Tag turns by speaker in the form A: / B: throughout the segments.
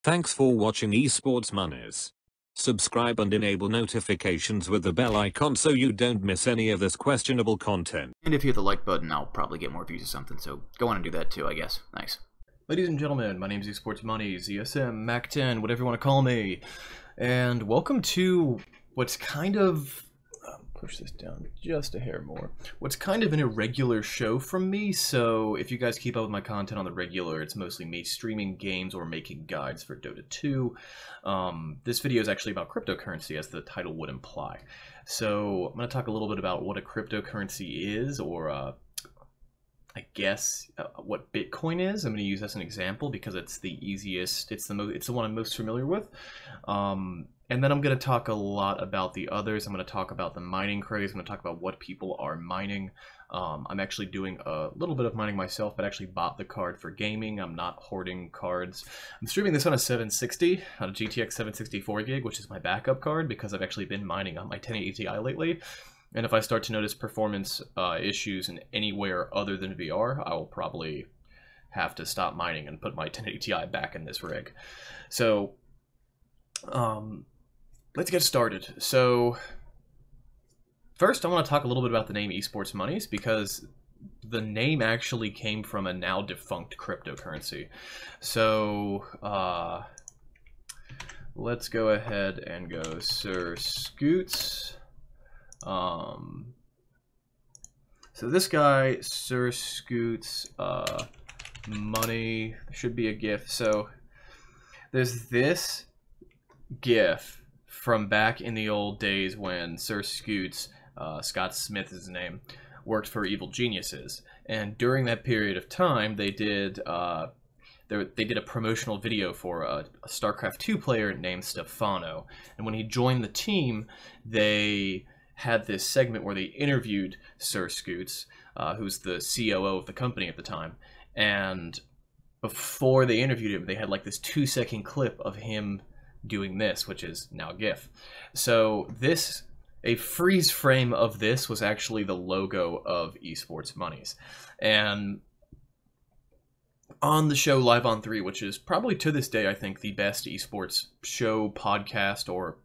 A: Thanks for watching Esports Monies. Subscribe and enable notifications with the bell icon so you don't miss any of this questionable content.
B: And if you hit the like button, I'll probably get more views or something, so go on and do that too, I guess. Thanks. Ladies and gentlemen, my name is Esports Monies, ESM, MAC10, whatever you want to call me. And welcome to what's kind of... push this down just a hair more. What's kind of an irregular show from me, so if you guys keep up with my content on the regular, it's mostly me streaming games or making guides for Dota 2. This video is actually about cryptocurrency, as the title would imply. So I'm going to talk a little bit about what a cryptocurrency is, or I guess what Bitcoin is. I'm going to use as an example because it's the easiest, it's the one I'm most familiar with. And then I'm going to talk a lot about the others. I'm going to talk about the mining craze. I'm going to talk about what people are mining. I'm actually doing a little bit of mining myself, but actually bought the card for gaming. I'm not hoarding cards. I'm streaming this on a 760, on a GTX 764 gig, which is my backup card because I've actually been mining on my 1080 Ti lately. And if I start to notice performance issues in anywhere other than VR, I will probably have to stop mining and put my 1080 Ti back in this rig. So, let's get started. So, first I want to talk a little bit about the name Esports Monies, because the name actually came from a now defunct cryptocurrency. So, let's go ahead and go Sir Scoots. So this guy, Sir Scoots, money, should be a GIF. So there's this GIF from back in the old days when Sir Scoots, Scott Smith is his name, worked for Evil Geniuses. And during that period of time, they did a promotional video for a StarCraft 2 player named Stefano. And when he joined the team, they had this segment where they interviewed Sir Scoots, who's the COO of the company at the time. And before they interviewed him, they had like this 2-second clip of him doing this, which is now a GIF. So a freeze frame of this was actually the logo of Esports Monies. And on the show Live on 3, which is probably to this day, I think, the best esports show, podcast, or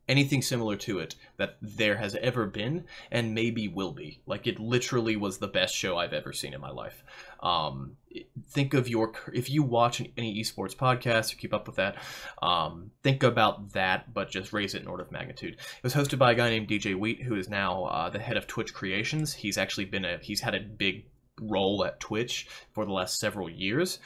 B: anything similar to it that there has ever been, and maybe will be. Like, it literally was the best show I've ever seen in my life. Think of if you watch any esports podcast or keep up with that, think about that, but just raise it in order of magnitude. It was hosted by a guy named DJ Wheat, who is now the head of Twitch Creations. He's actually he's had a big role at Twitch for the last several years.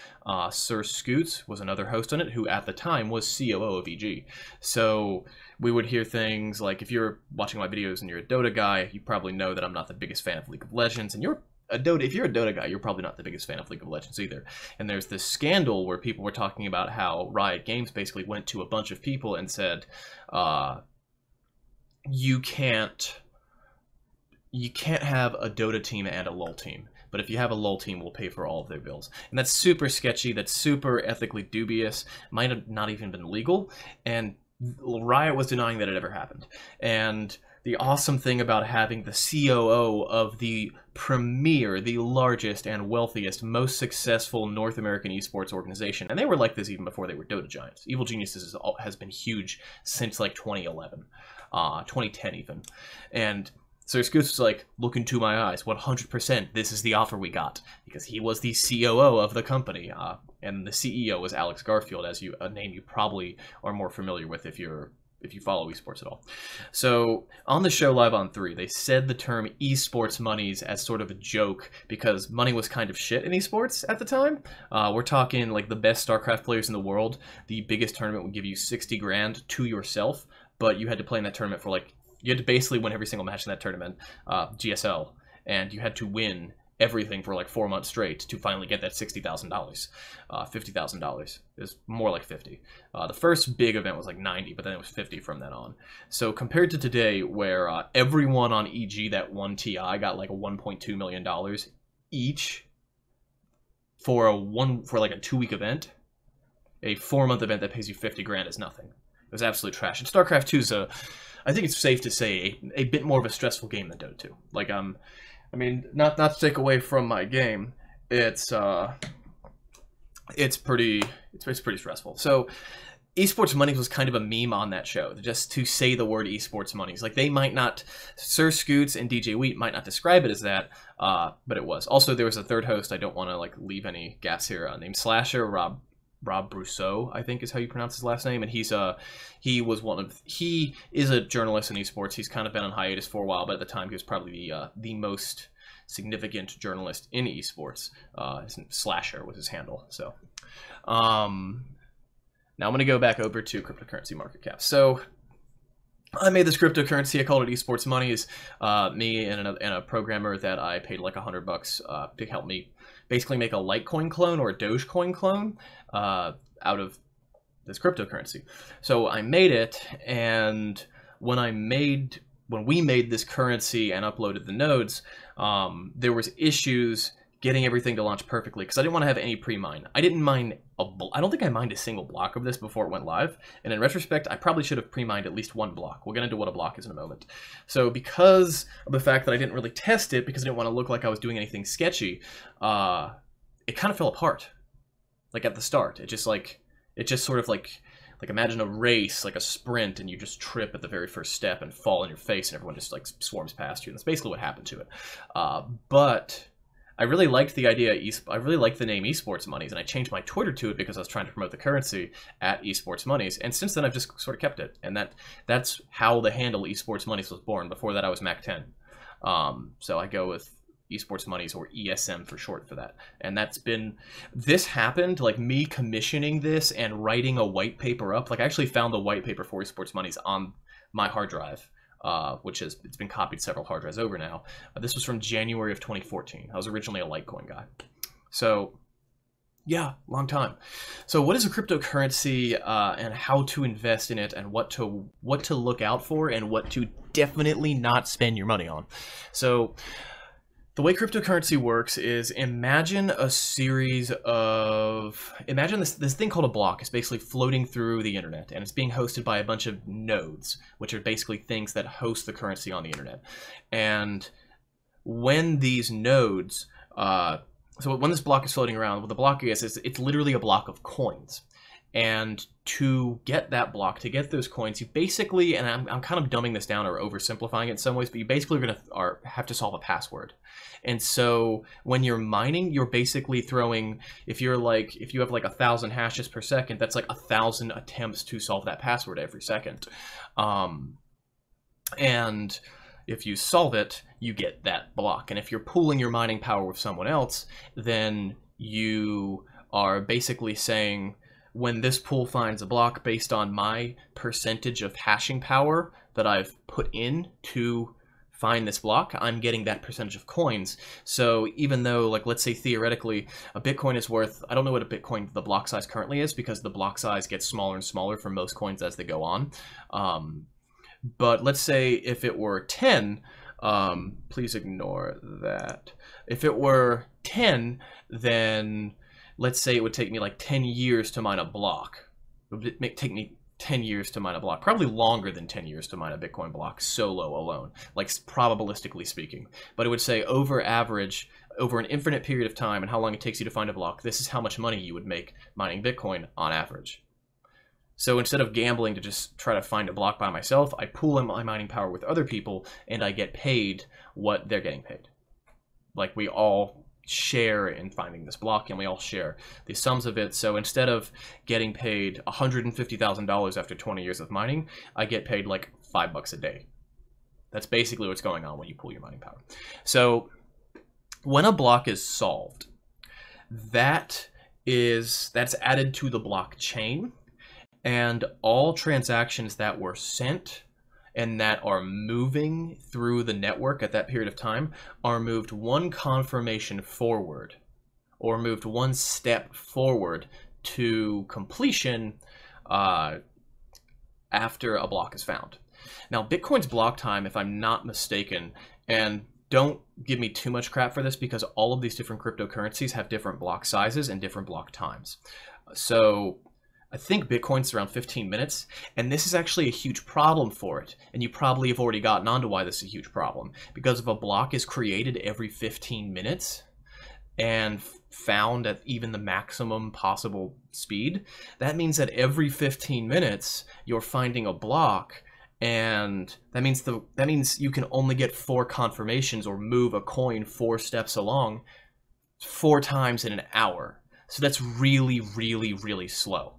B: Sir Scoots was another host on it, who at the time was COO of EG. So we would hear things like, if you're watching my videos and you're a Dota guy, you probably know that I'm not the biggest fan of League of Legends, and if you're a Dota guy, you're probably not the biggest fan of League of Legends either. And there's this scandal where people were talking about how Riot Games basically went to a bunch of people and said, you can't have a Dota team and a LoL team. But if you have a LoL team, we'll pay for all of their bills. And that's super sketchy, that's super ethically dubious, might have not even been legal, and Riot was denying that it ever happened. And the awesome thing about having the COO of the premier, the largest and wealthiest, most successful North American esports organization, and they were like this even before they were Dota giants. Evil Geniuses has been huge since like 2011, 2010 even. And Sir Scoots was like, look into my eyes, 100%, this is the offer we got. Because he was the COO of the company, and the CEO was Alex Garfield, a name you probably are more familiar with if you follow esports at all. So, on the show Live on 3, they said the term Esports Monies as sort of a joke, because money was kind of shit in esports at the time. We're talking like the best StarCraft players in the world. The biggest tournament would give you 60 grand to yourself, but you had to play in that tournament for you had to basically win every single match in that tournament, GSL, and you had to win everything for like 4 months straight to finally get that $60,000, $50,000. It was more like 50. The first big event was like 90, but then it was 50 from then on. So compared to today, where everyone on EG that won TI got like $1.2 million each for like a 2-week event, a 4-month event that pays you 50 grand is nothing. It was absolute trash. And StarCraft 2 is I think it's safe to say, a bit more of a stressful game than Dota 2. Like, I mean, not to take away from my game, it's it's pretty stressful. So esports monies was kind of a meme on that show, just to say the word esports monies. Like, they might not, Sir Scoots and DJ Wheat might not describe it as that, but it was. Also, there was a third host, I don't want to like leave any gaps here, named Slasher, Rob Brousseau, I think is how you pronounce his last name, and he is a journalist in esports. He's kind of been on hiatus for a while, but at the time he was probably the most significant journalist in esports. Slasher was his handle. So now I'm going to go back over to cryptocurrency market cap. So I made this cryptocurrency. I called it Esports Monies. Me and a programmer that I paid like $100 to help me basically make a Litecoin clone or a Dogecoin clone out of this cryptocurrency. So I made it, and when we made this currency and uploaded the nodes, there was issues getting everything to launch perfectly because I didn't want to have any pre-mine. I didn't mine I don't think I mined a single block of this before it went live. And in retrospect, I probably should have pre-mined at least one block. We'll get into what a block is in a moment. So because of the fact that I didn't really test it, because I didn't want to look like I was doing anything sketchy, it kind of fell apart. Like at the start, it just sort of like imagine a race, like a sprint, and you just trip at the very first step and fall on your face, and everyone just like swarms past you. And that's basically what happened to it. But I really liked the idea. I really liked the name Esports Monies, and I changed my Twitter to it because I was trying to promote the currency at Esports Monies. And since then, I've just sort of kept it, and that's how the handle Esports Monies was born. Before that, I was Mac 10. So I go with Esports Monies, or ESM for short for that. And this happened, like me commissioning this and writing a white paper up. Like I actually found the white paper for Esports Monies on my hard drive. It's been copied several hard drives over now. This was from January of 2014. I was originally a Litecoin guy. So yeah, long time. So what is a cryptocurrency, and how to invest in it, and what to look out for, and what to definitely not spend your money on. So the way cryptocurrency works is imagine this thing called a block is basically floating through the internet, and it's being hosted by a bunch of nodes, which are basically things that host the currency on the internet. And when these nodes, so when this block is floating around, what the block is it's literally a block of coins. And to get that block, to get those coins, you basically, and I'm kind of dumbing this down or oversimplifying it in some ways, but you basically have to solve a password. And so when you're mining, you're basically throwing, if you have like 1,000 hashes per second, that's like 1,000 attempts to solve that password every second. And if you solve it, you get that block. And if you're pooling your mining power with someone else, then you are basically saying, when this pool finds a block based on my percentage of hashing power that I've put in to find this block, I'm getting that percentage of coins. So even though, like, let's say theoretically a Bitcoin is worth, I don't know what a Bitcoin, the block size currently is, because the block size gets smaller and smaller for most coins as they go on. But let's say if it were 10, please ignore that. If it were 10, then let's say it would take me like 10 years to mine a block. It would take me 10 years to mine a block, probably longer than 10 years to mine a Bitcoin block solo alone, like probabilistically speaking. But it would say over an infinite period of time and how long it takes you to find a block, this is how much money you would make mining Bitcoin on average. So instead of gambling to just try to find a block by myself, I pool my mining power with other people, and I get paid what they're getting paid. Like, we all share in finding this block, and we all share the sums of it. So instead of getting paid $150,000 after 20 years of mining, I get paid like $5 a day. That's basically what's going on when you pool your mining power. So when a block is solved, that's added to the blockchain, and all transactions that were sent and that are moving through the network at that period of time are moved one confirmation forward, or moved one step forward to completion after a block is found. Now, Bitcoin's block time, if I'm not mistaken, and don't give me too much crap for this because all of these different cryptocurrencies have different block sizes and different block times. So I think Bitcoin's around 15 minutes, and this is actually a huge problem for it. And you probably have already gotten onto why this is a huge problem. Because if a block is created every 15 minutes, and found at even the maximum possible speed, that means that every 15 minutes you're finding a block, and that means you can only get 4 confirmations or move a coin 4 steps along 4 times in an hour. So that's really, really, really slow.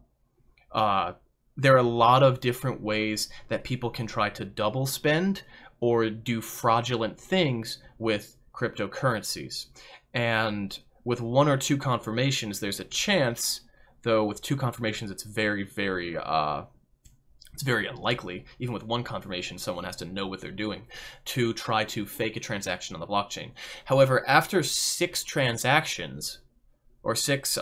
B: There are a lot of different ways that people can try to double spend or do fraudulent things with cryptocurrencies. And with 1 or 2 confirmations, there's a chance, though with 2 confirmations, it's very, very unlikely, even with 1 confirmation, someone has to know what they're doing to try to fake a transaction on the blockchain. However, after 6 transactions, or 6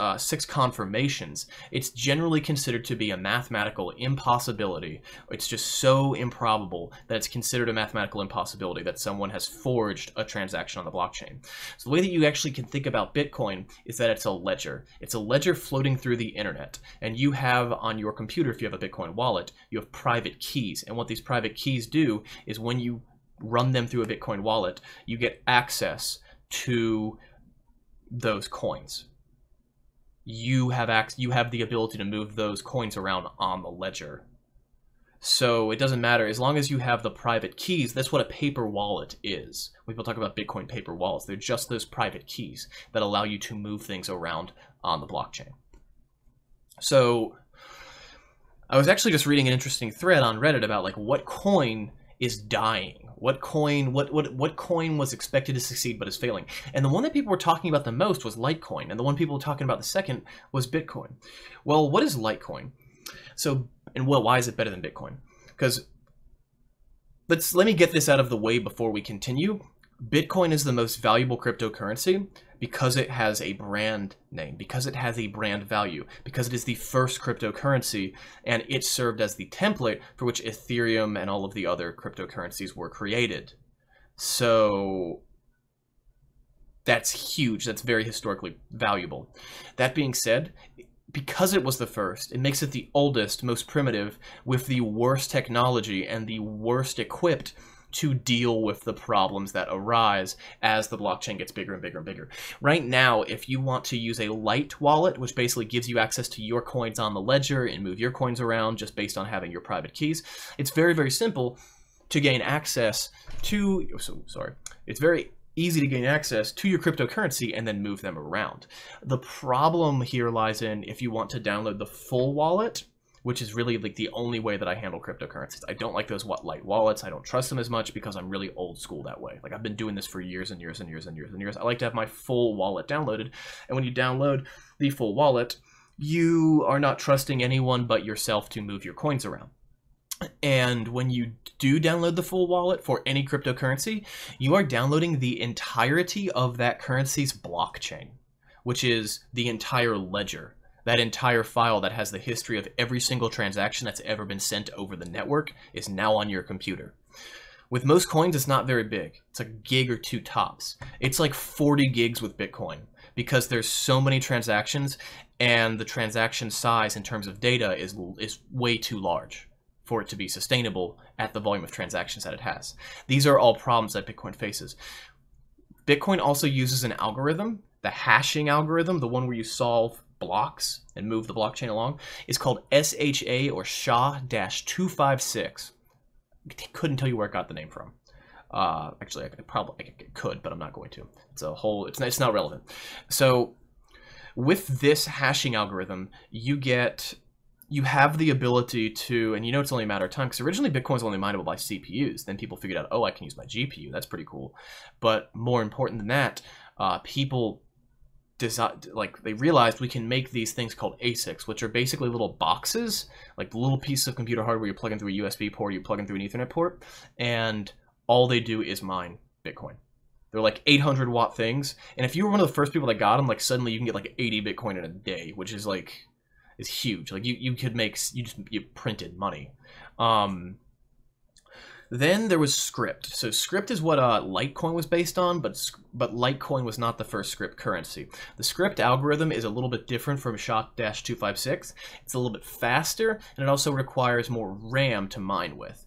B: confirmations, it's generally considered to be a mathematical impossibility. It's just so improbable that it's considered a mathematical impossibility that someone has forged a transaction on the blockchain. So the way that you actually can think about Bitcoin is that it's a ledger. It's a ledger floating through the internet. And you have on your computer, if you have a Bitcoin wallet, you have private keys. And what these private keys do is when you run them through a Bitcoin wallet, you get access to those coins. You have the ability to move those coins around on the ledger. So it doesn't matter, as long as you have the private keys. That's what a paper wallet is. When people talk about Bitcoin paper wallets, they're just those private keys that allow you to move things around on the blockchain. So I was actually just reading an interesting thread on Reddit about like what coin is dying. What coin was expected to succeed but is failing? And the one that people were talking about the most was Litecoin, and the one people were talking about the second was Bitcoin. Well, what is Litecoin? So, and well, why is it better than Bitcoin? Because let me get this out of the way before we continue. Bitcoin is the most valuable cryptocurrency because it has a brand name, because it has a brand value, because it is the first cryptocurrency, and it served as the template for which Ethereum and all of the other cryptocurrencies were created. So that's huge. That's very historically valuable. That being said, because it was the first, it makes it the oldest, most primitive, with the worst technology and the worst equipped to deal with the problems that arise as the blockchain gets bigger and bigger and bigger. Right now, if you want to use a light wallet, which basically gives you access to your coins on the ledger and move your coins around just based on having your private keys, it's very, very simple to gain access to, it's very easy to gain access to your cryptocurrency and then move them around. The problem here lies in if you want to download the full wallet, which is really like the only way that I handle cryptocurrencies. I don't like those light wallets. I don't trust them as much because I'm really old school that way. Like I've been doing this for years and years and years and years and years. I like to have my full wallet downloaded. And when you download the full wallet, you are not trusting anyone but yourself to move your coins around. And when you do download the full wallet for any cryptocurrency, you are downloading the entirety of that currency's blockchain, which is the entire ledger. That entire file that has the history of every single transaction that's ever been sent over the network is now on your computer. With most coins, it's not very big. It's like a gig or 2 tops. It's like 40 gigs with Bitcoin because there's so many transactions, and the transaction size in terms of data is way too large for it to be sustainable at the volume of transactions that it has. These are all problems that Bitcoin faces. Bitcoin also uses an algorithm, the hashing algorithm, the one where you solve blocks and move the blockchain along, is called SHA or SHA-256. I couldn't tell you where it got the name from. Actually, I could, but I'm not going to. It's not relevant. So with this hashing algorithm, you have the ability to, and it's only a matter of time, because originally Bitcoin was only mineable by CPUs. Then people figured out, oh, I can use my GPU. That's pretty cool. But more important than that, people they realized we can make these things called ASICs, which are basically little boxes, like little pieces of computer hardware you plug in through a USB port, you plug in through an Ethernet port, and all they do is mine Bitcoin. They're like 800 watt things, and if you were one of the first people that got them, like suddenly you can get like 80 Bitcoin in a day, which is huge. Like you printed money. Then there was Script. So Script is what Litecoin was based on, but Litecoin was not the first Script currency. The Script algorithm is a little bit different from SHA-256. It's a little bit faster, and it also requires more RAM to mine with.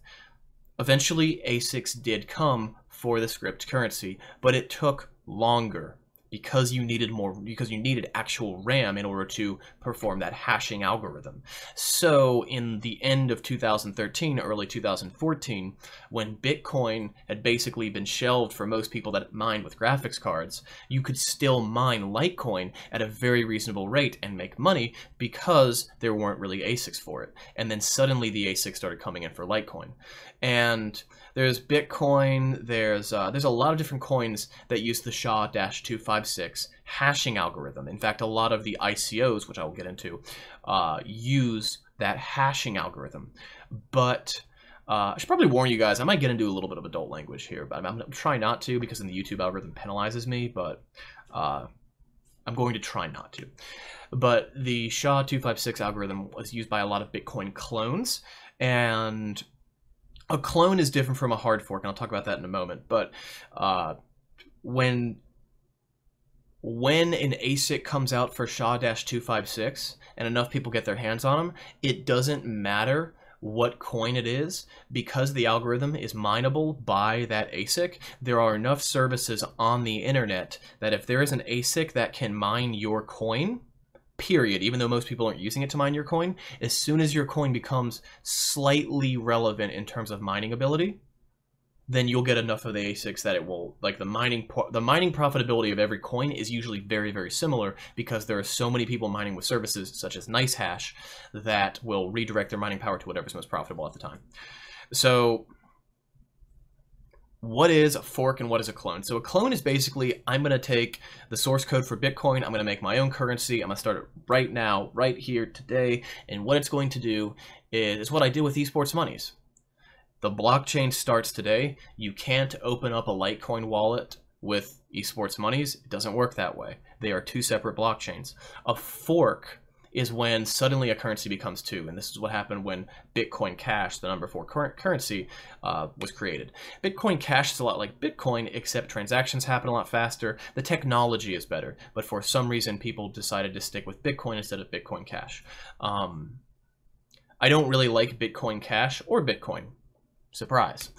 B: Eventually, ASICs did come for the Script currency, but it took longer because you needed actual RAM in order to perform that hashing algorithm. So in the end of 2013, early 2014, when Bitcoin had basically been shelved for most people that mined with graphics cards, you could still mine Litecoin at a very reasonable rate and make money because there weren't really ASICs for it. And then suddenly the ASICs started coming in for Litecoin. And there's Bitcoin, there's a lot of different coins that use the SHA-256 hashing algorithm. In fact, a lot of the ICOs, which I will get into, use that hashing algorithm. But I should probably warn you guys, I might get into a little bit of adult language here, but I'm trying not to because then the YouTube algorithm penalizes me, but I'm going to try not to. But the SHA-256 algorithm was used by a lot of Bitcoin clones, and a clone is different from a hard fork, and I'll talk about that in a moment. But when an ASIC comes out for SHA-256 and enough people get their hands on them, it doesn't matter what coin it is, because the algorithm is mineable by that ASIC. There are enough services on the internet that if there is an ASIC that can mine your coin, period, even though most people aren't using it to mine your coin, as soon as your coin becomes slightly relevant in terms of mining ability, then you'll get enough of the ASICs that it will, like the mining profitability of every coin is usually very, very similar because there are so many people mining with services such as NiceHash that will redirect their mining power to whatever's most profitable at the time. So what is a fork and what is a clone? So a clone is basically, I'm going to take the source code for Bitcoin, I'm going to make my own currency, I'm going to start it right now, right here, today, and what it's going to do is what I did with esports monies. The blockchain starts today. You can't open up a Litecoin wallet with esports monies. It doesn't work that way. They are two separate blockchains. A fork is when suddenly a currency becomes two, and this is what happened when Bitcoin Cash, the number 4 currency, was created. Bitcoin Cash is a lot like Bitcoin, except transactions happen a lot faster. The technology is better, but for some reason people decided to stick with Bitcoin instead of Bitcoin Cash. I don't really like Bitcoin Cash or Bitcoin. Surprise.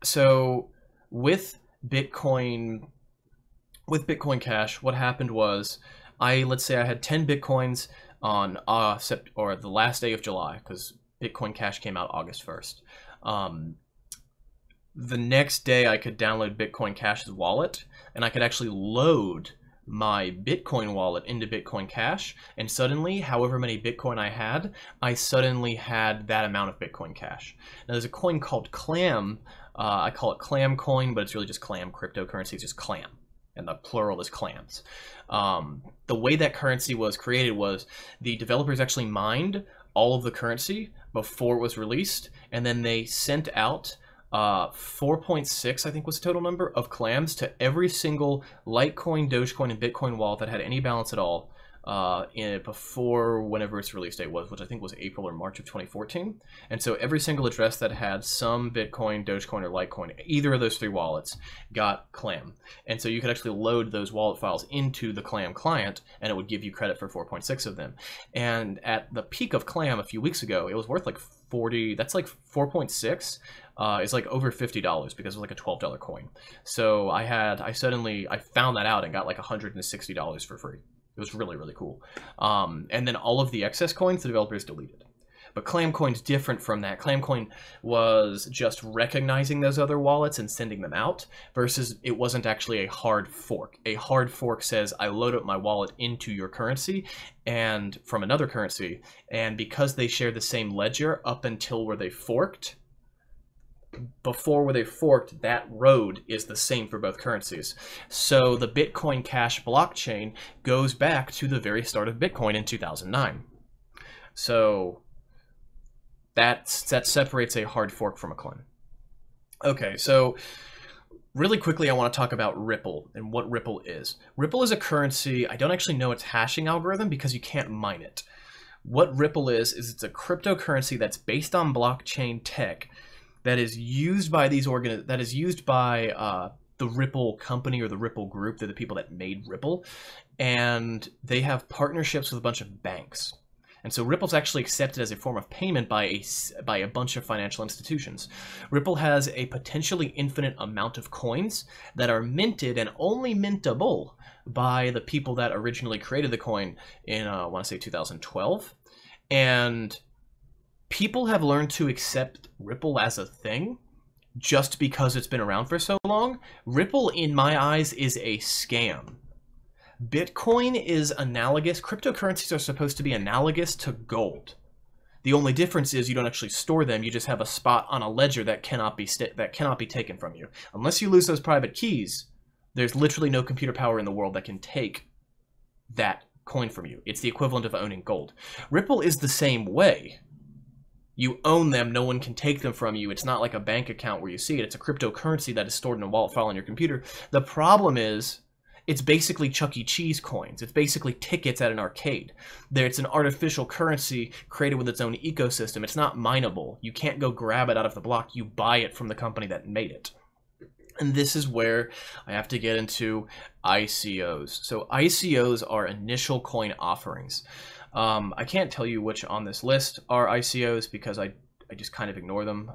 B: So with Bitcoin Cash, what happened was, let's say I had 10 Bitcoins on the last day of July, because Bitcoin Cash came out August 1st. The next day I could download Bitcoin Cash's wallet, and I could actually load my Bitcoin wallet into Bitcoin Cash, and suddenly, however many Bitcoin I suddenly had that amount of Bitcoin Cash. Now there's a coin called Clam. I call it Clam coin, but it's really just Clam cryptocurrency. It's just Clam, and the plural is clams. The way that currency was created was the developers actually mined all of the currency before it was released, and then they sent out 4.6, I think was the total number, of clams to every single Litecoin, Dogecoin, and Bitcoin wallet that had any balance at all before whenever its release date was, which I think was April or March of 2014. And so every single address that had some Bitcoin, Dogecoin, or Litecoin, either of those 3 wallets, got Clam. And so you could actually load those wallet files into the Clam client, and it would give you credit for 4.6 of them. And at the peak of Clam a few weeks ago, it was worth like 40, that's like 4.6 is like over $50 because it was like a $12 coin. So I found that out and got like $160 for free. It was really, really cool. And then all of the excess coins the developers deleted. But Clamcoin's different from that. Clamcoin was just recognizing those other wallets and sending them out, versus it wasn't actually a hard fork. A hard fork says, I load up my wallet into your currency and from another currency, and because they share the same ledger up until where they forked, before where they forked, that road is the same for both currencies. So the Bitcoin Cash blockchain goes back to the very start of Bitcoin in 2009. So that separates a hard fork from a clone. Okay, so really quickly I want to talk about Ripple and what Ripple is. Ripple is a currency. I don't actually know its hashing algorithm because you can't mine it. What Ripple is it's a cryptocurrency that's based on blockchain tech that is used by the Ripple company or the Ripple group. They're the people that made Ripple, and they have partnerships with a bunch of banks. And so Ripple's actually accepted as a form of payment by a bunch of financial institutions. Ripple has a potentially infinite amount of coins that are minted and only mintable by the people that originally created the coin in, I want to say 2012. And people have learned to accept Ripple as a thing just because it's been around for so long. Ripple, in my eyes, is a scam. Bitcoin is analogous. Cryptocurrencies are supposed to be analogous to gold. The only difference is you don't actually store them. You just have a spot on a ledger that cannot be taken from you. Unless you lose those private keys, there's literally no computer power in the world that can take that coin from you. It's the equivalent of owning gold. Ripple is the same way. You own them, no one can take them from you. It's not like a bank account where you see it. It's a cryptocurrency that is stored in a wallet file on your computer. The problem is, it's basically Chuck E. Cheese coins. It's basically tickets at an arcade. It's an artificial currency created with its own ecosystem. It's not mineable. You can't go grab it out of the block. You buy it from the company that made it. And this is where I have to get into ICOs. So ICOs are initial coin offerings. I can't tell you which on this list are ICOs because I just kind of ignore them.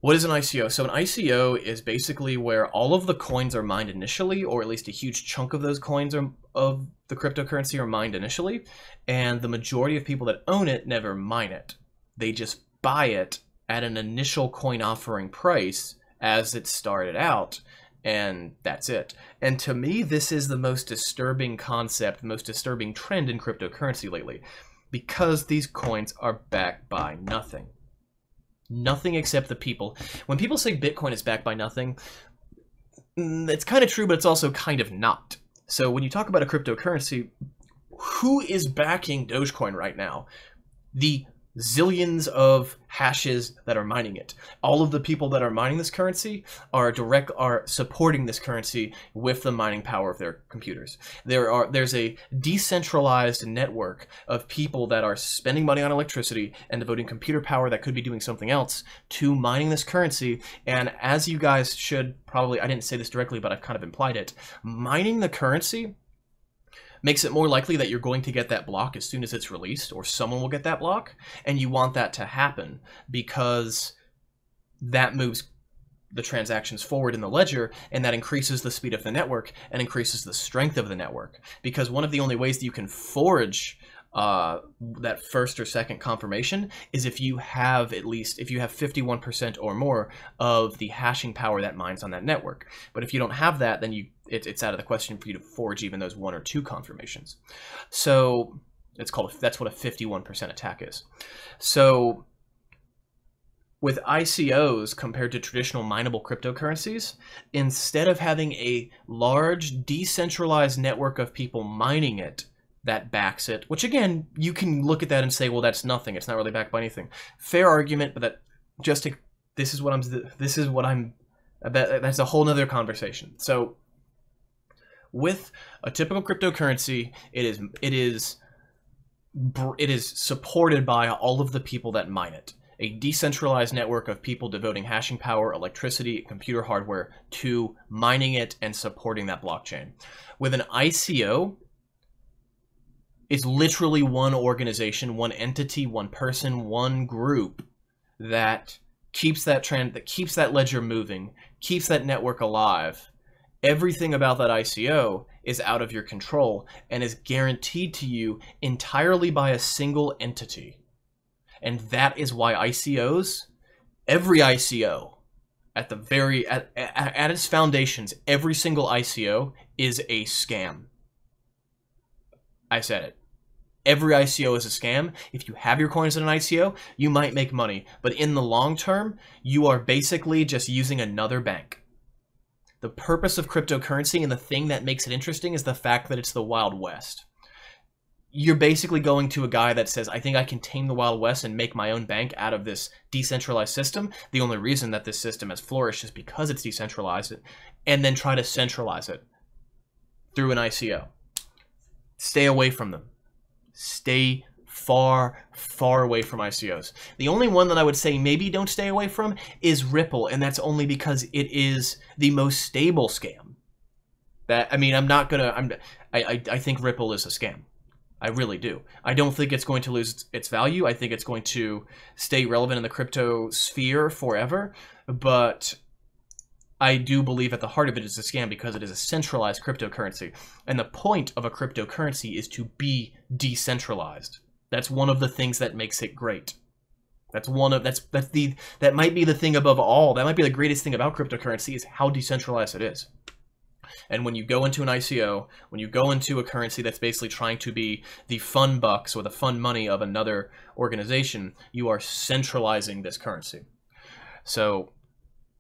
B: What is an ICO? So an ICO is basically where all of the coins are mined initially, or at least a huge chunk of those coins of the cryptocurrency are mined initially, and the majority of people that own it never mine it. They just buy it at an initial coin offering price as it started out, and that's it. And to me, this is the most disturbing concept, the most disturbing trend in cryptocurrency lately, because these coins are backed by nothing. Nothing except the people. When people say Bitcoin is backed by nothing, it's kind of true, but it's also kind of not. So when you talk about a cryptocurrency, who is backing Dogecoin right now? The zillions of hashes that are mining it. All of the people that are mining this currency are supporting this currency with the mining power of their computers. There's a decentralized network of people that are spending money on electricity and devoting computer power that could be doing something else to mining this currency. And as you guys should probably, I didn't say this directly, but I've kind of implied it, mining the currency makes it more likely that you're going to get that block as soon as it's released, or someone will get that block, and you want that to happen because that moves the transactions forward in the ledger, and that increases the speed of the network and increases the strength of the network. Because one of the only ways that you can forge that first or second confirmation is if you have 51% or more of the hashing power that mines on that network. But if you don't have that, then it's out of the question for you to forge even those 1 or 2 confirmations. So that's what a 51% attack is. So with ICOs compared to traditional mineable cryptocurrencies, instead of having a large decentralized network of people mining it that backs it, which again, you can look at that and say, well, that's nothing. It's not really backed by anything. Fair argument, but that's a whole nother conversation. So with a typical cryptocurrency, it is supported by all of the people that mine it. A decentralized network of people devoting hashing power, electricity, computer hardware to mining it and supporting that blockchain. With an ICO, it's literally one organization, one entity, one person, one group that keeps that ledger moving, keeps that network alive. Everything about that ICO is out of your control and is guaranteed to you entirely by a single entity. And that is why ICOs, every ICO, at its foundations, every single ICO is a scam. I said it. Every ICO is a scam. If you have your coins in an ICO, you might make money. But in the long term, you are basically just using another bank. The purpose of cryptocurrency and the thing that makes it interesting is the fact that it's the Wild West. You're basically going to a guy that says, I think I can tame the Wild West and make my own bank out of this decentralized system. The only reason that this system has flourished is because it's decentralized, and then try to centralize it through an ICO. Stay away from them. Stay far, far away from ICOs. The only one that I would say maybe don't stay away from is Ripple, and that's only because it is the most stable scam. I think Ripple is a scam. I really do. I don't think it's going to lose its value. I think it's going to stay relevant in the crypto sphere forever. But I do believe at the heart of it is a scam because it is a centralized cryptocurrency. And the point of a cryptocurrency is to be decentralized. That's one of the things that makes it great. That might be the thing above all. That might be the greatest thing about cryptocurrency is how decentralized it is. And when you go into an ICO, when you go into a currency that's basically trying to be the fun bucks or the fun money of another organization, you are centralizing this currency. So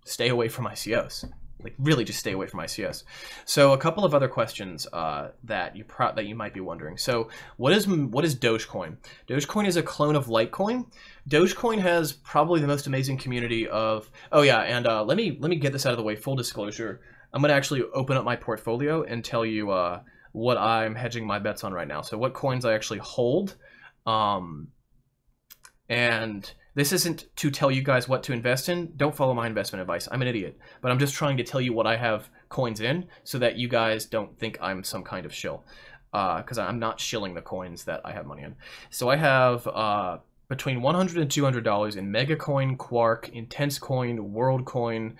B: stay away from ICOs. Like, really just stay away from ICOs. So a couple of other questions that you might be wondering. So what is Dogecoin? Dogecoin is a clone of Litecoin. Dogecoin has probably the most amazing community of... Oh yeah, and let me get this out of the way. Full disclosure. I'm going to actually open up my portfolio and tell you what I'm hedging my bets on right now. So what coins I actually hold. And this isn't to tell you guys what to invest in. Don't follow my investment advice. I'm an idiot. But I'm just trying to tell you what I have coins in so that you guys don't think I'm some kind of shill. Because I'm not shilling the coins that I have money in. So I have between $100 and $200 in Megacoin, Quark, Intense Coin, WorldCoin.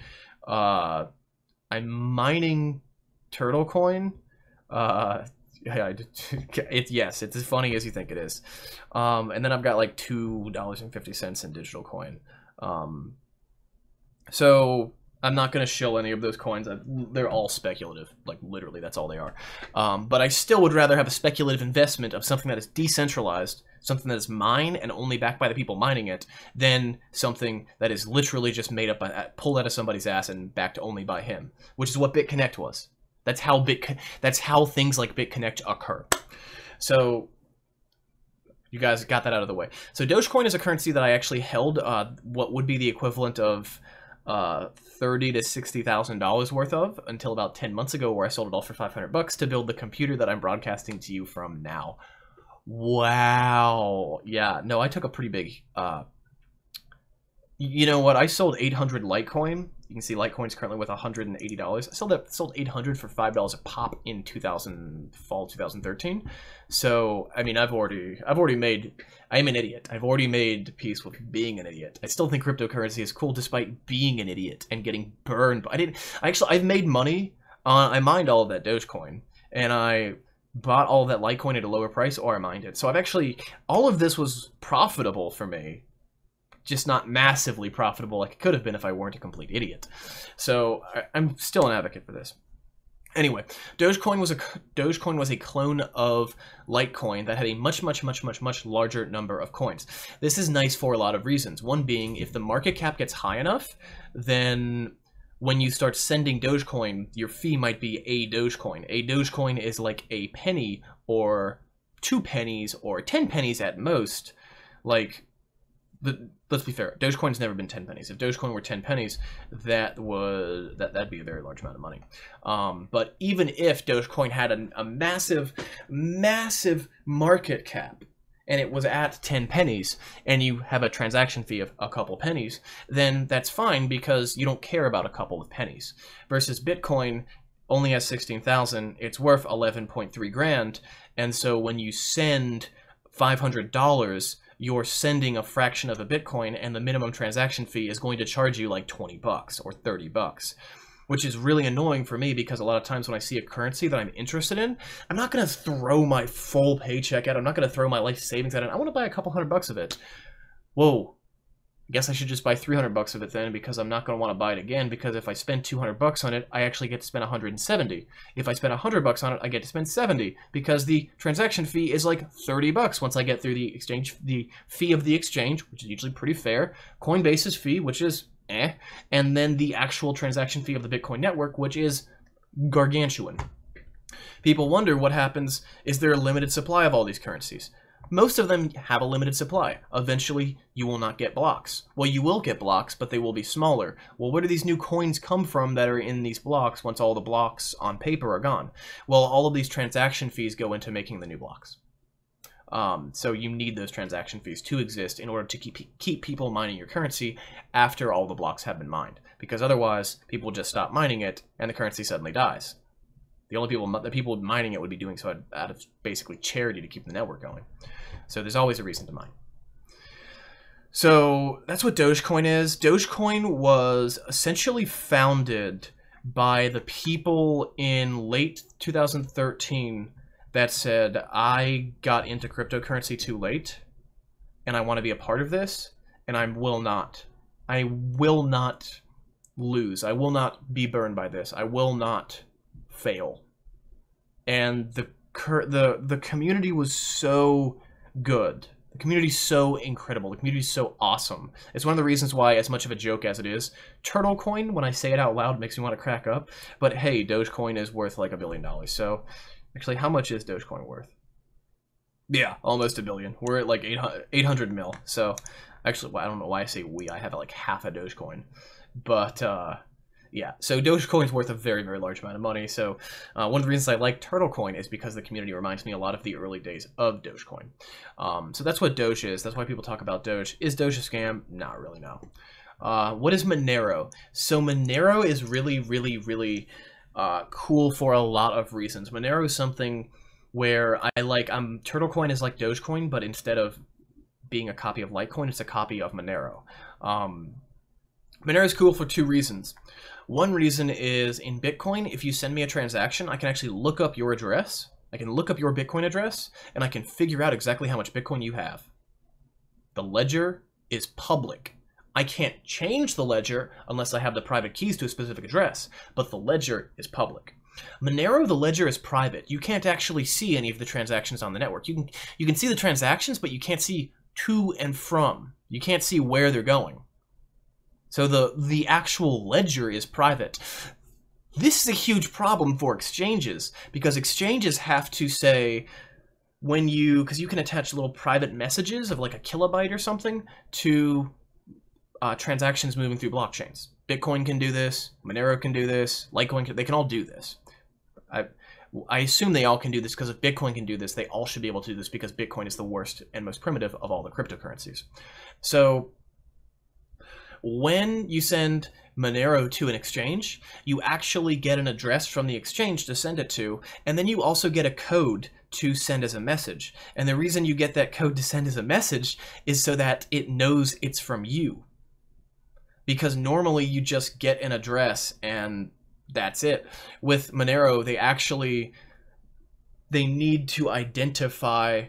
B: I'm mining Turtle Coin. Yeah, yes, it's as funny as you think it is. And then I've got like $2.50 in digital coin. So I'm not going to shill any of those coins. They're all speculative. Like, literally, that's all they are. But I still would rather have a speculative investment of something that is decentralized, something that is mine and only backed by the people mining it, than something that is literally just made up, pulled out of somebody's ass and backed only by him, which is what BitConnect was. That's how things like BitConnect occur. So you guys got that out of the way. So Dogecoin is a currency that I actually held what would be the equivalent of $30,000 to $60,000 worth of until about 10 months ago, where I sold it all for $500 to build the computer that I'm broadcasting to you from now. Wow. Yeah, no, I took a pretty big you know what? I sold 800 Litecoin. You can see Litecoin's currently worth $180. I sold 800 for $5 a pop in fall 2013. So I mean, I've already made. I am an idiot. I've already made peace with being an idiot. I still think cryptocurrency is cool despite being an idiot and getting burned. I've made money. I mined all of that Dogecoin, and I bought all of that Litecoin at a lower price, or I mined it. So all of this was profitable for me. Just not massively profitable like it could have been if I weren't a complete idiot. So I'm still an advocate for this. Anyway, Dogecoin was a clone of Litecoin that had a much larger number of coins. This is nice for a lot of reasons. One being, if the market cap gets high enough, then when you start sending Dogecoin, your fee might be a Dogecoin. A Dogecoin is like a penny or 2 pennies or 10 pennies at most. Like, let's be fair, Dogecoin's never been 10 pennies. If Dogecoin were 10 pennies, that'd be a very large amount of money. But even if Dogecoin had a massive market cap, and it was at 10 pennies, and you have a transaction fee of a couple pennies, then that's fine because you don't care about a couple of pennies. Versus Bitcoin only has 16,000, it's worth 11.3 grand, and so when you send $500, you're sending a fraction of a Bitcoin, and the minimum transaction fee is going to charge you like $20 or $30, which is really annoying for me because a lot of times when I see a currency that I'm interested in, I'm not going to throw my full paycheck at it. I'm not going to throw my life savings at it. I want to buy a couple $100 of it. Whoa. I guess I should just buy $300 of it then, because I'm not going to want to buy it again, because if I spend $200 on it, I actually get to spend $170. If I spend $100 on it, I get to spend $70, because the transaction fee is like $30 once I get through the fee of the exchange, which is usually pretty fair, Coinbase's fee, which is and then the actual transaction fee of the Bitcoin network, which is gargantuan. People wonder what happens, is there a limited supply of all these currencies? Most of them have a limited supply. Eventually, you will not get blocks. Well, you will get blocks, but they will be smaller. Well, where do these new coins come from that are in these blocks once all the blocks on paper are gone? Well, all of these transaction fees go into making the new blocks. So you need those transaction fees to exist in order to keep people mining your currency after all the blocks have been mined. Because otherwise, people will just stop mining it, and the currency suddenly dies. The people mining it would be doing so out of basically charity to keep the network going. So there's always a reason to mine. So that's what Dogecoin is. Dogecoin was essentially founded by the people in late 2013 that said, I got into cryptocurrency too late, and I want to be a part of this, and I will not lose. I will not be burned by this. I will not fail. And the community was so good. The community's so incredible. The community's so awesome. It's one of the reasons why, as much of a joke as it is, Turtlecoin, when I say it out loud, makes me want to crack up. But hey, Dogecoin is worth like $1 billion. So actually, how much is Dogecoin worth? Yeah, almost $1 billion. We're at like 800 mil. So actually, well, I don't know why I say we. I have like half a Dogecoin. But yeah, so Dogecoin's worth a very, very large amount of money. So one of the reasons I like Turtlecoin is because the community reminds me a lot of the early days of Dogecoin. So that's what Doge is. That's why people talk about Doge. Is Doge a scam? Not really, no. What is Monero? So Monero is really, really, really cool for a lot of reasons. Monero is something where Turtlecoin is like Dogecoin, but instead of being a copy of Litecoin, it's a copy of Monero. Monero is cool for two reasons. One reason is in Bitcoin, if you send me a transaction, I can actually look up your address. I can look up your Bitcoin address, and I can figure out exactly how much Bitcoin you have. The ledger is public. I can't change the ledger unless I have the private keys to a specific address, but the ledger is public. Monero, the ledger is private. You can't actually see any of the transactions on the network. You can see the transactions, but you can't see to and from. You can't see where they're going. So the actual ledger is private. This is a huge problem for exchanges, because exchanges have to say, because you can attach little private messages of like a kilobyte or something to transactions moving through blockchains. Bitcoin can do this, Monero can do this, Litecoin they can all do this. I assume they all can do this because if Bitcoin can do this, they all should be able to do this because Bitcoin is the worst and most primitive of all the cryptocurrencies. So when you send Monero to an exchange, you actually get an address from the exchange to send it to, and then you also get a code to send as a message. And the reason you get that code to send as a message is so that it knows it's from you. Because normally you just get an address and that's it. With Monero, they need to identify,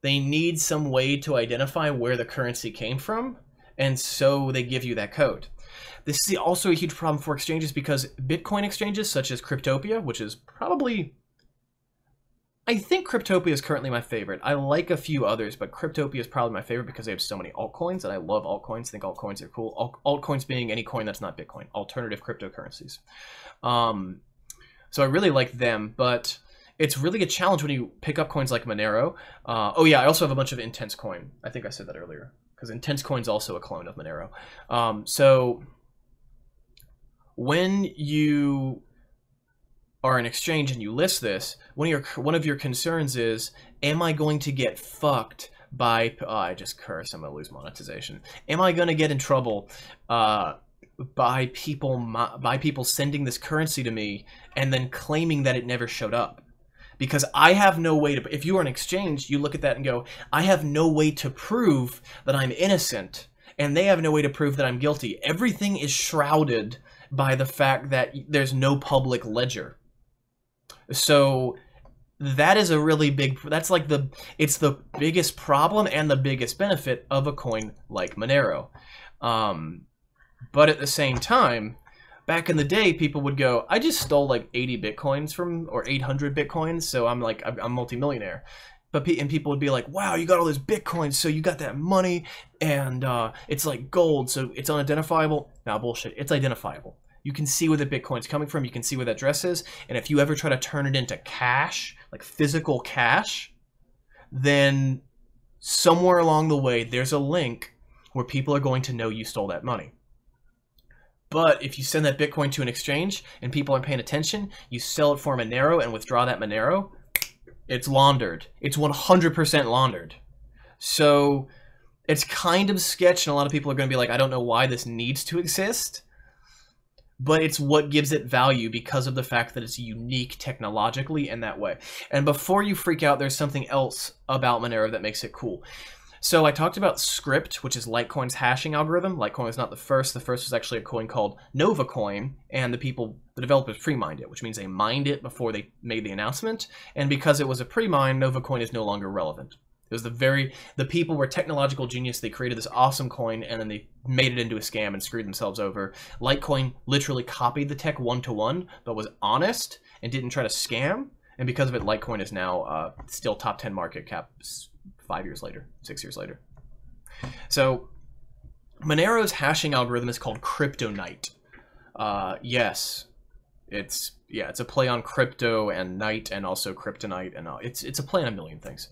B: they need some way to identify where the currency came from, and so they give you that code. This is also a huge problem for exchanges because Bitcoin exchanges such as Cryptopia, which is probably, I think Cryptopia is currently my favorite. I like a few others, but Cryptopia is probably my favorite because they have so many altcoins, and I love altcoins. I think altcoins are cool. Altcoins being any coin that's not Bitcoin, alternative cryptocurrencies. So I really like them, but it's really a challenge when you pick up coins like Monero. Oh yeah, I also have a bunch of Intense Coin. I think I said that earlier, because Intense Coin is also a clone of Monero. So when you are an exchange and you list this, one of your concerns is, am I going to get fucked by, I just cursed, I'm going to lose monetization. Am I going to get in trouble by people sending this currency to me and then claiming that it never showed up? Because I have no way to, if you are an exchange, you look at that and go, I have no way to prove that I'm innocent, and they have no way to prove that I'm guilty. Everything is shrouded by the fact that there's no public ledger. So that is a really big, that's like it's the biggest problem and the biggest benefit of a coin like Monero. But at the same time, back in the day, people would go, I just stole like 80 Bitcoins or 800 Bitcoins, so I'm multimillionaire. And people would be like, wow, you got all those Bitcoins, so you got that money, and it's like gold, so it's unidentifiable. Nah, bullshit, it's identifiable. You can see where the Bitcoin's coming from, you can see where that address is, and if you ever try to turn it into cash, like physical cash, then somewhere along the way, there's a link where people are going to know you stole that money. But if you send that Bitcoin to an exchange and people aren't paying attention, you sell it for Monero and withdraw that Monero, it's laundered. It's 100% laundered. So it's kind of sketch, and a lot of people are going to be like, I don't know why this needs to exist. but it's what gives it value because of the fact that it's unique technologically in that way. And before you freak out, there's something else about Monero that makes it cool. So I talked about Script, which is Litecoin's hashing algorithm. Litecoin was not the first. The first was actually a coin called Nova Coin, and the developers pre-mined it, which means they mined it before they made the announcement. And because it was a pre-mine, Nova Coin is no longer relevant. It was the people were technological genius. They created this awesome coin, and then they made it into a scam and screwed themselves over. Litecoin literally copied the tech one-to-one, but was honest and didn't try to scam. And because of it, Litecoin is now still top 10 market cap 5 years later, 6 years later. So Monero's hashing algorithm is called Cryptonite. Yes, it's a play on crypto and night, and also kryptonite, and it's a play on a million things.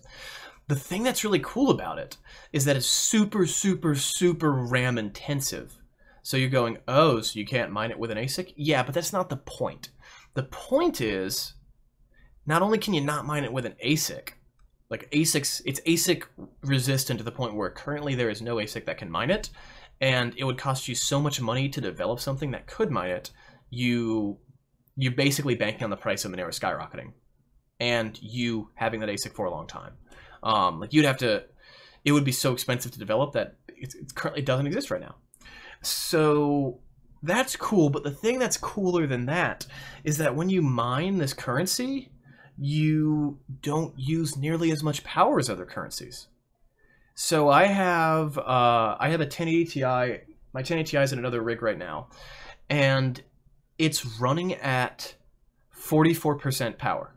B: The thing that's really cool about it is that it's super, super, super RAM intensive. So you're going, oh, so you can't mine it with an ASIC? Yeah, but that's not the point. The point is, not only can you not mine it with an ASIC, like ASICs, it's ASIC resistant to the point where currently there is no ASIC that can mine it, and it would cost you so much money to develop something that could mine it, you're basically banking on the price of Monero skyrocketing, and you having that ASIC for a long time. Like you'd have to, it would be so expensive to develop that it currently doesn't exist right now. So that's cool, but the thing that's cooler than that is that when you mine this currency, you don't use nearly as much power as other currencies. So I have a 1080 Ti. My 1080 Ti is in another rig right now, and it's running at 44% power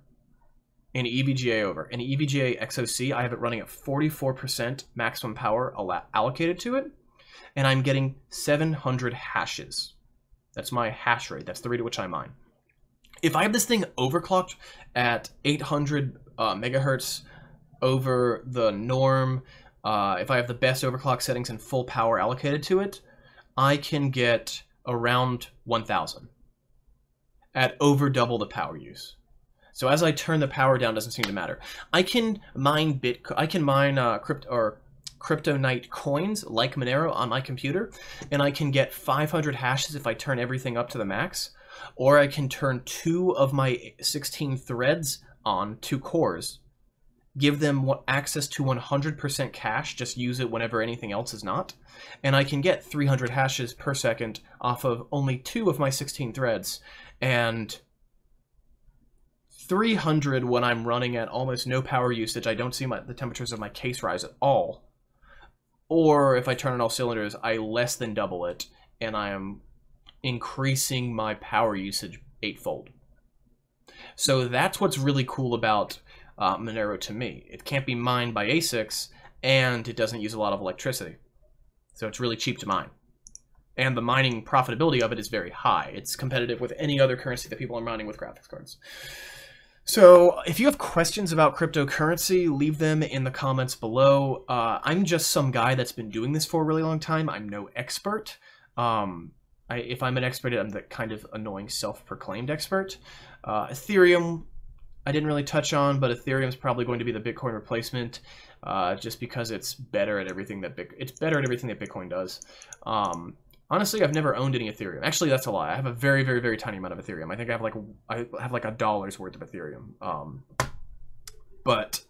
B: in EVGA over. In EVGA XOC, I have it running at 44% maximum power allocated to it, and I'm getting 700 hashes. That's my hash rate. That's the rate at which I mine. If I have this thing overclocked at 800 megahertz over the norm, if I have the best overclock settings and full power allocated to it, I can get around 1,000 at over double the power use. So as I turn the power down, doesn't seem to matter. I can mine Cryptonite coins like Monero on my computer, and I can get 500 hashes if I turn everything up to the max, or I can turn 2 of my 16 threads on 2 cores, give them access to 100% cache, just use it whenever anything else is not, and I can get 300 hashes per second off of only 2 of my 16 threads, and 300 when I'm running at almost no power usage. I don't see the temperatures of my case rise at all. Or if I turn on all cylinders, I less than double it, and I am increasing my power usage 8-fold. So that's what's really cool about Monero to me. It can't be mined by ASICs, and it doesn't use a lot of electricity. So it's really cheap to mine. And the mining profitability of it is very high. It's competitive with any other currency that people are mining with graphics cards. So if you have questions about cryptocurrency, leave them in the comments below. I'm just some guy that's been doing this for a really long time. I'm no expert. If I'm an expert, I'm the kind of annoying self-proclaimed expert. Ethereum, I didn't really touch on, but Ethereum is probably going to be the Bitcoin replacement, just because it's better at everything that Bitcoin does. Honestly, I've never owned any Ethereum. Actually, that's a lie. I have a very, very, very tiny amount of Ethereum. I think I have like $1 worth of Ethereum. But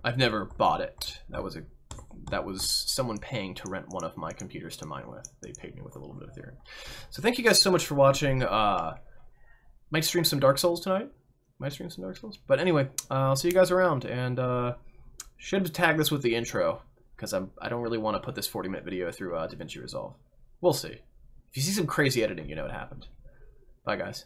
B: I've never bought it. That was someone paying to rent one of my computers to mine with. They paid me with a little bit of Ethereum. So thank you guys so much for watching. Might stream some Dark Souls tonight. But anyway, I'll see you guys around, and should tag this with the intro because I don't really want to put this 40-minute video through DaVinci Resolve. We'll see. If you see some crazy editing, you know what happened. Bye, guys.